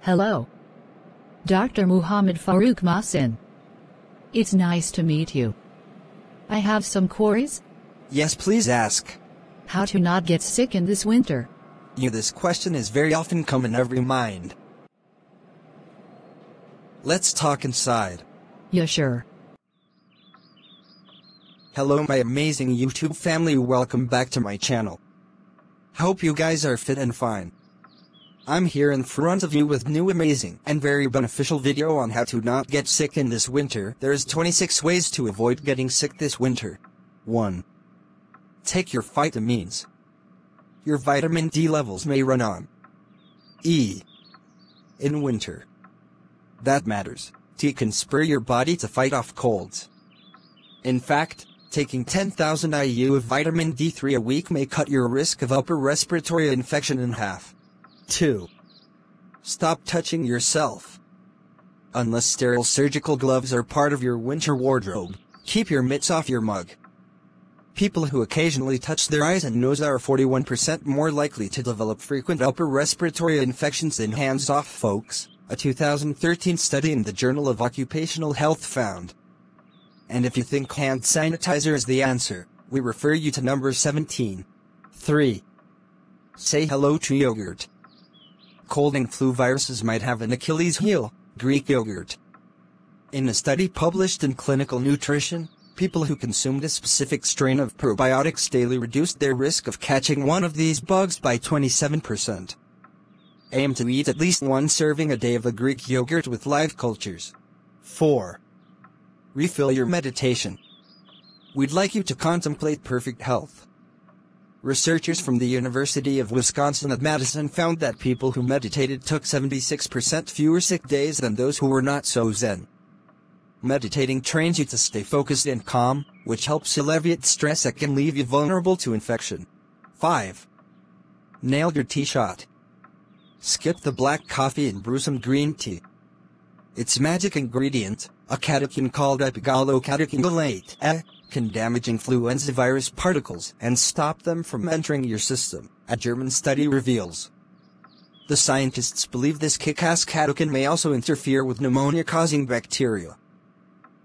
Hello. Dr. Muhammad Farrukh Mohsin. It's nice to meet you. I have some queries. Yes, please ask. How to not get sick in this winter? This question is very often come in every mind. Let's talk inside. Yeah, sure. Hello my amazing YouTube family, welcome back to my channel. Hope you guys are fit and fine. I'm here in front of you with new amazing and very beneficial video on how to not get sick in this winter. There's 26 ways to avoid getting sick this winter. 1. Take your vitamins. Your vitamin D levels may run on E in winter. That matters. Tea can spur your body to fight off colds. In fact, taking 10,000 IU of vitamin D3 a week may cut your risk of upper respiratory infection in half. 2. Stop touching yourself. Unless sterile surgical gloves are part of your winter wardrobe, keep your mitts off your mug. People who occasionally touch their eyes and nose are 41% more likely to develop frequent upper respiratory infections than hands-off folks, a 2013 study in the Journal of Occupational Health found. And if you think hand sanitizer is the answer, we refer you to number 17. 3. Say hello to yogurt. Cold and flu viruses might have an Achilles heel, Greek yogurt. In a study published in Clinical Nutrition, people who consumed a specific strain of probiotics daily reduced their risk of catching one of these bugs by 27%. Aim to eat at least one serving a day of a Greek yogurt with live cultures. 4. Refill your meditation. We'd like you to contemplate perfect health. Researchers from the University of Wisconsin at Madison found that people who meditated took 76% fewer sick days than those who were not so zen. Meditating trains you to stay focused and calm, which helps alleviate stress that can leave you vulnerable to infection. 5. Nail your tea shot. Skip the black coffee and brew some green tea. Its magic ingredient, a catechin called epigallocatechinolate, can damage influenza virus particles and stop them from entering your system, a German study reveals. The scientists believe this kick-ass catechin may also interfere with pneumonia-causing bacteria.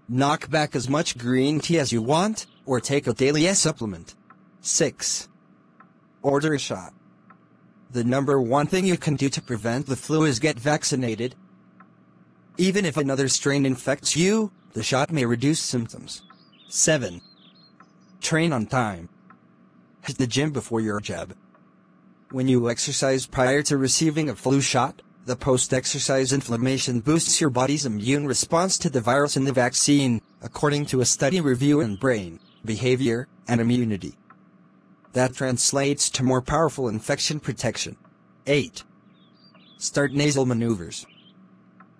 Knock back as much green tea as you want, or take a daily supplement. 6. Order a shot. The number one thing you can do to prevent the flu is get vaccinated. Even if another strain infects you, the shot may reduce symptoms. 7. Train on time. Hit the gym before your jab. When you exercise prior to receiving a flu shot, the post-exercise inflammation boosts your body's immune response to the virus in the vaccine, according to a study review in Brain, Behavior, and Immunity. That translates to more powerful infection protection. 8. Start nasal maneuvers.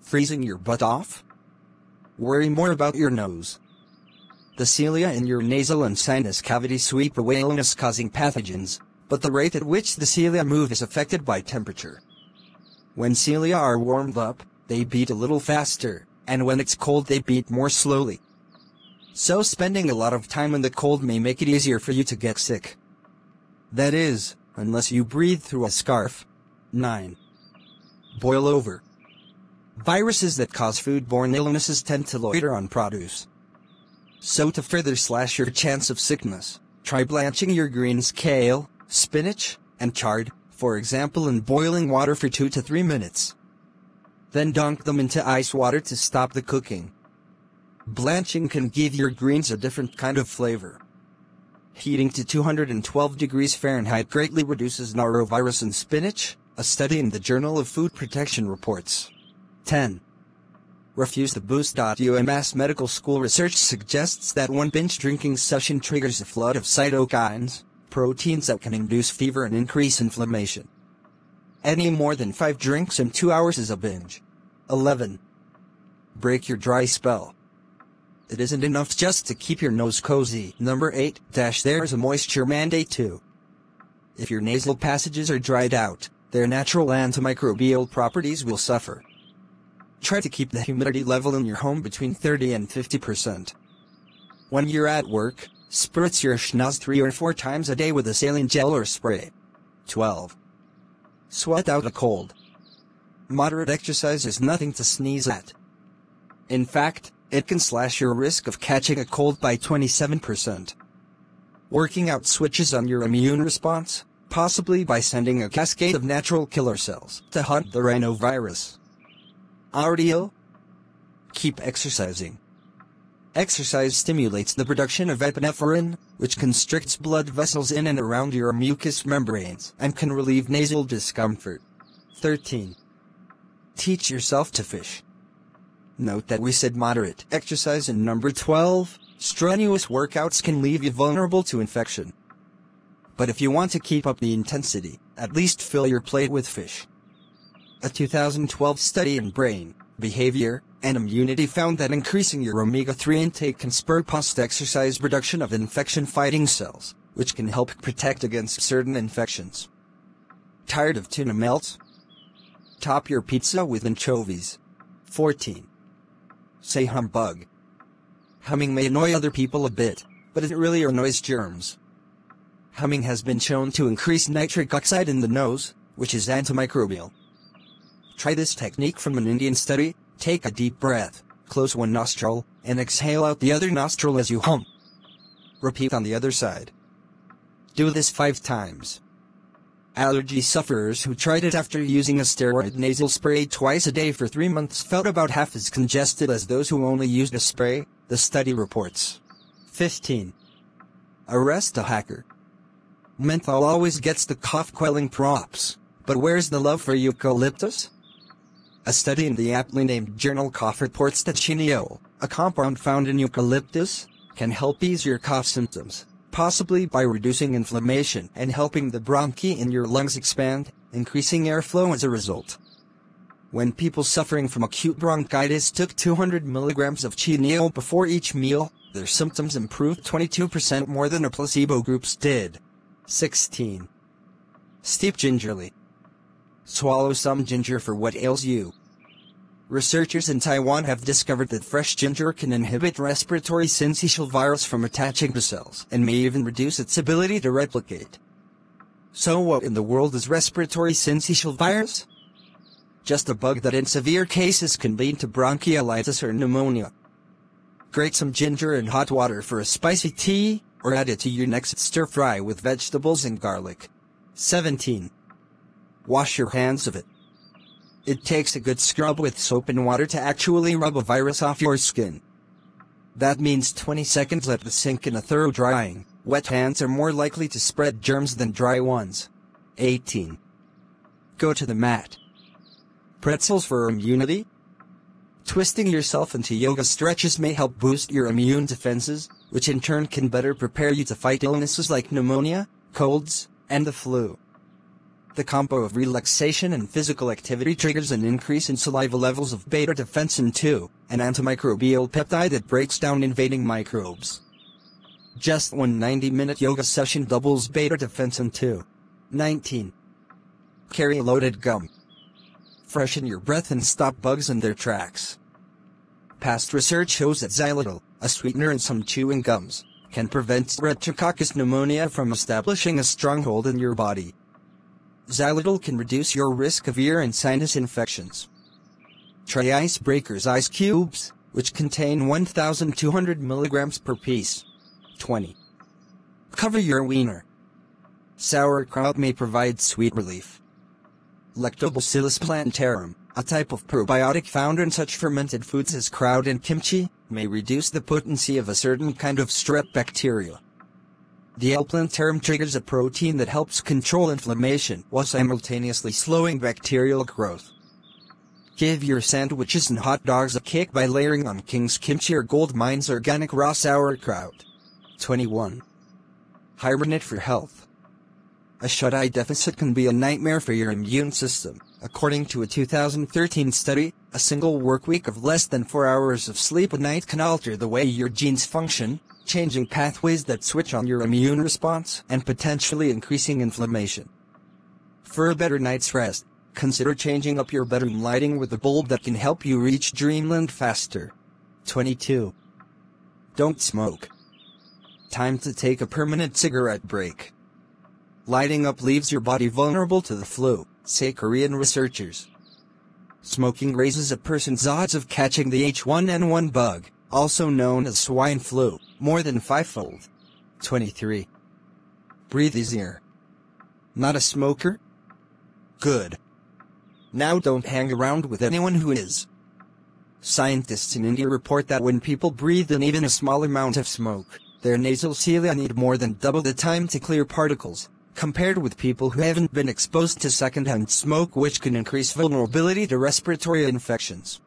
Freezing your butt off? Worry more about your nose. The cilia in your nasal and sinus cavity sweep away illness-causing pathogens, but the rate at which the cilia move is affected by temperature. When cilia are warmed up, they beat a little faster, and when it's cold they beat more slowly. So spending a lot of time in the cold may make it easier for you to get sick. That is, unless you breathe through a scarf. 9. Boil over. Viruses that cause foodborne illnesses tend to loiter on produce. So to further slash your chance of sickness, try blanching your greens kale, spinach, and chard, for example in boiling water for 2 to 3 minutes. Then dunk them into ice water to stop the cooking. Blanching can give your greens a different kind of flavor. Heating to 212 degrees Fahrenheit greatly reduces norovirus in spinach, a study in the Journal of Food Protection reports. 10. Refuse the boost. UMass Medical School research suggests that one binge drinking session triggers a flood of cytokines, proteins that can induce fever and increase inflammation. Any more than 5 drinks in 2 hours is a binge. 11. Break your dry spell. It isn't enough just to keep your nose cozy. Number 8. There's a moisture mandate too. If your nasal passages are dried out, their natural antimicrobial properties will suffer. Try to keep the humidity level in your home between 30 and 50%. When you're at work, spritz your schnoz 3 or 4 times a day with a saline gel or spray. 12. Sweat out a cold. moderate exercise is nothing to sneeze at. In fact, it can slash your risk of catching a cold by 27%. Working out switches on your immune response, possibly by sending a cascade of natural killer cells to hunt the rhinovirus. Already ill? Keep exercising. Exercise stimulates the production of epinephrine, which constricts blood vessels in and around your mucous membranes and can relieve nasal discomfort. 13. Teach yourself to fish. Note that we said moderate exercise in number 12. Strenuous workouts can leave you vulnerable to infection. But if you want to keep up the intensity, at least fill your plate with fish. A 2012 study in brain, behavior, and immunity found that increasing your omega-3 intake can spur post-exercise production of infection-fighting cells, which can help protect against certain infections. Tired of tuna melt? Top your pizza with anchovies. 14. Say humbug. Humming may annoy other people a bit, but it really annoys germs. Humming has been shown to increase nitric oxide in the nose, which is antimicrobial. Try this technique from an Indian study. Take a deep breath, close one nostril, and exhale out the other nostril as you hum. Repeat on the other side. Do this 5 times. Allergy sufferers who tried it after using a steroid nasal spray twice a day for 3 months felt about half as congested as those who only used a spray, the study reports. 15. Arrest a hacker. Menthol always gets the cough-quelling props, but where's the love for eucalyptus? A study in the aptly named journal Cough reports that chenille, a compound found in eucalyptus, can help ease your cough symptoms, possibly by reducing inflammation and helping the bronchi in your lungs expand, increasing airflow as a result. When people suffering from acute bronchitis took 200 milligrams of chenille before each meal, their symptoms improved 22% more than a placebo groups did. 16. Steep gingerly. Swallow some ginger for what ails you. Researchers in Taiwan have discovered that fresh ginger can inhibit respiratory syncytial virus from attaching to cells and may even reduce its ability to replicate. So what in the world is respiratory syncytial virus? Just a bug that in severe cases can lead to bronchiolitis or pneumonia. Grate some ginger in hot water for a spicy tea, or add it to your next stir-fry with vegetables and garlic. 17. Wash your hands of it. It takes a good scrub with soap and water to actually rub a virus off your skin. That means 20 seconds at the sink and a thorough drying. Wet hands are more likely to spread germs than dry ones. 18. Go to the mat. Pretzels for immunity? Twisting yourself into yoga stretches may help boost your immune defenses, which in turn can better prepare you to fight illnesses like pneumonia, colds, and the flu. The combo of relaxation and physical activity triggers an increase in saliva levels of beta-defensin 2, an antimicrobial peptide that breaks down invading microbes. Just one 90-minute yoga session doubles beta-defensin 2. 19. Carry loaded gum. Freshen your breath and stop bugs in their tracks. Past research shows that xylitol, a sweetener in some chewing gums, can prevent Streptococcus pneumonia from establishing a stronghold in your body. Xylitol can reduce your risk of ear and sinus infections. Try Icebreaker's ice cubes, which contain 1,200 milligrams per piece. 20. Cover your wiener. Sauerkraut may provide sweet relief. Lactobacillus plantarum, a type of probiotic found in such fermented foods as kraut and kimchi, may reduce the potency of a certain kind of strep bacteria. The L. plantarum triggers a protein that helps control inflammation while simultaneously slowing bacterial growth. Give your sandwiches and hot dogs a kick by layering on King's Kimchi or Gold Mine's organic raw sauerkraut. 21. Hibernate for health. A shut-eye deficit can be a nightmare for your immune system. According to a 2013 study, a single workweek of less than 4 hours of sleep a night can alter the way your genes function, changing pathways that switch on your immune response and potentially increasing inflammation. For a better night's rest, consider changing up your bedroom lighting with a bulb that can help you reach dreamland faster. 22. Don't smoke. Time to take a permanent cigarette break. Lighting up leaves your body vulnerable to the flu, say Korean researchers. Smoking raises a person's odds of catching the H1N1 bug, also known as swine flu, more than 5-fold. 23. Breathe easier. Not a smoker? Good. Now don't hang around with anyone who is. Scientists in India report that when people breathe in even a small amount of smoke, their nasal cilia need more than double the time to clear particles, compared with people who haven't been exposed to secondhand smoke, which can increase vulnerability to respiratory infections.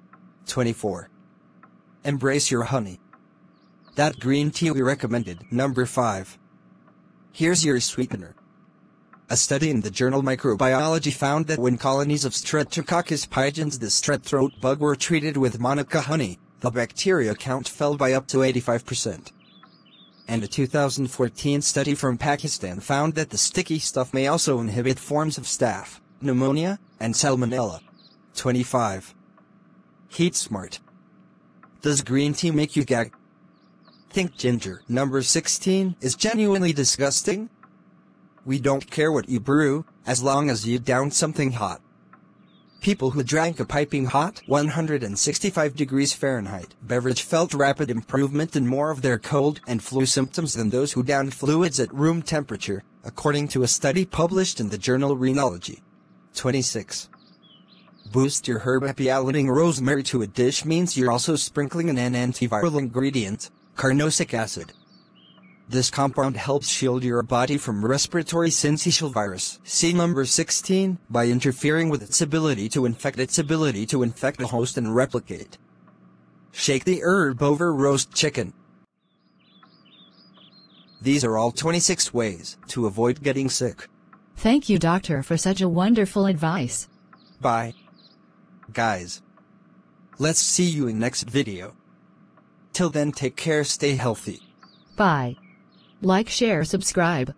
24. Embrace your honey. That green tea we recommended. Number 5. Here's your sweetener. A study in the journal Microbiology found that when colonies of Streptococcus pyogenes, the strep throat bug, were treated with manuka honey, the bacteria count fell by up to 85%. And a 2014 study from Pakistan found that the sticky stuff may also inhibit forms of staph, pneumonia, and salmonella. 25. Heat smart. Does green tea make you gag? Think ginger. Number 16 is genuinely disgusting. We don't care what you brew, as long as you down something hot. People who drank a piping hot 165 degrees Fahrenheit beverage felt rapid improvement in more of their cold and flu symptoms than those who downed fluids at room temperature, according to a study published in the journal Rhenology. 26. Boost your herb. Adding rosemary to a dish means you're also sprinkling in an antiviral ingredient, carnosic acid. This compound helps shield your body from respiratory syncytial virus, see number 16, by interfering with its ability to infect a host and replicate. Shake the herb over roast chicken. These are all 26 ways to avoid getting sick. Thank you, doctor, for such a wonderful advice. Bye. Guys. Let's see you in next video. Till then, take care, stay healthy. Bye. Like, share, subscribe.